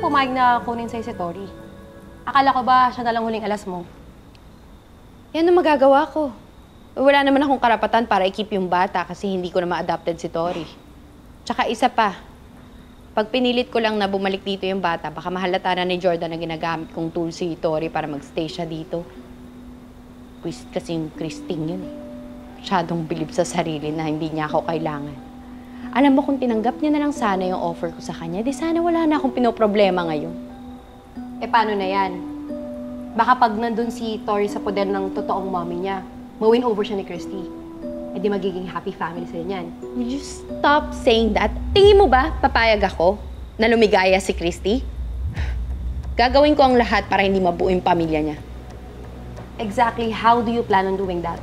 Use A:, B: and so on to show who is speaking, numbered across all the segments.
A: pumayag na kunin sa'yo si Tori? Akala ko ba siya nalang huling alas mo?
B: Yan ang magagawa ko. Wala naman akong karapatan para i-keep yung bata kasi hindi ko na ma-adopted si Tori. Tsaka isa pa, pag pinilit ko lang na bumalik dito yung bata, baka mahalata na ni Jordan na ginagamit kong tool si Tori para mag-stay siya dito. Kasi yung Christine yun eh. Masyadong bilib sa sarili na hindi niya ako kailangan. Alam mo kung tinanggap niya na lang sana yung offer ko sa kanya, di sana wala na akong pinoproblema ngayon.
A: Eh paano na yan? Baka pag nandun si Tori sa poder ng totoong mommy niya, ma-win over siya ni Christy. Eh di magiging happy family sila niyan.
B: Will you stop saying that? Tingin mo ba papayag ako na lumigaya si Christy? Gagawin ko ang lahat para hindi mabuo yung pamilya niya.
A: Exactly how do you plan on doing that?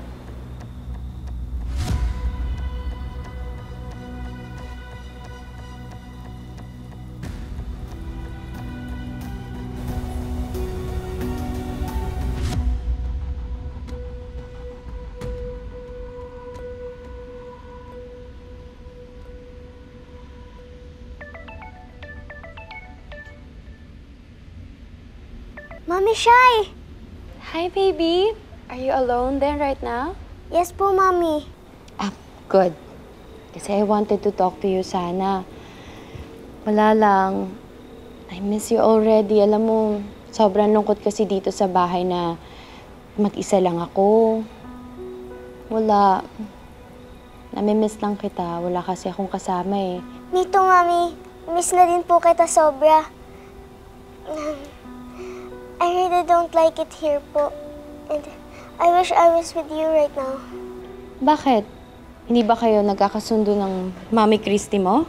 C: Mommy Shy!
B: Hi, baby. Are you alone then right now?
C: Yes po, Mommy.
B: Ah, good. Kasi I wanted to talk to you sana. Wala lang. I miss you already. Alam mo, sobrang lungkot kasi dito sa bahay na mag-isa lang ako. Wala. Namimiss lang kita. Wala kasi akong kasama eh.
C: Me too, Mommy. Miss na din po kita sobra. I really don't like it here po. And I wish I was with you right now.
B: Bakit? Hindi ba kayo nagkakasundo ng Mami Christy mo?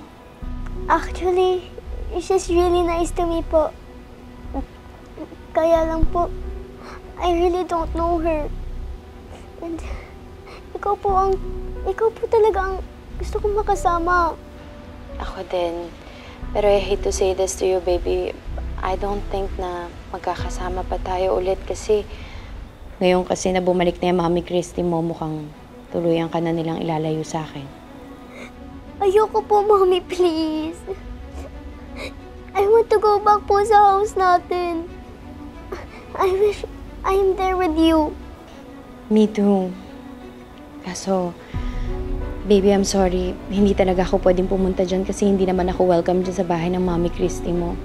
C: Actually, she's really nice to me po. Kaya lang po, I really don't know her. And ikaw po talaga ang gusto kong makasama.
B: Ako din. Pero I hate to say this to you, baby. I don't think na magkakasama pa tayo ulit kasi ngayon kasi na bumalik na yung Mami Christy mo, mukhang tuluyan ka na nilang ilalayo sa akin.
C: Ayoko po, Mommy, please. I want to go back po sa house natin. I wish I'm there with you.
B: Me too. Kaso, baby, I'm sorry. Hindi talaga ako pwedeng pumunta dyan kasi hindi naman ako welcome dyan sa bahay ng Mami Christy mo.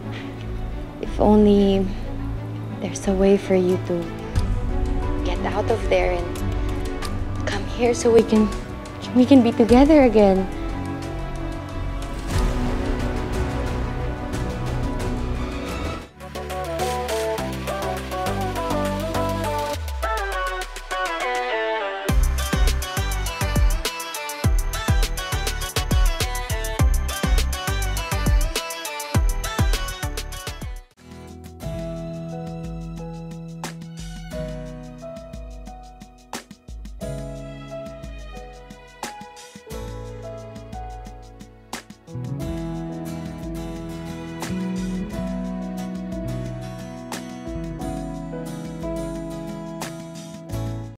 B: If only there's a way for you to get out of there and come here so we can be together again.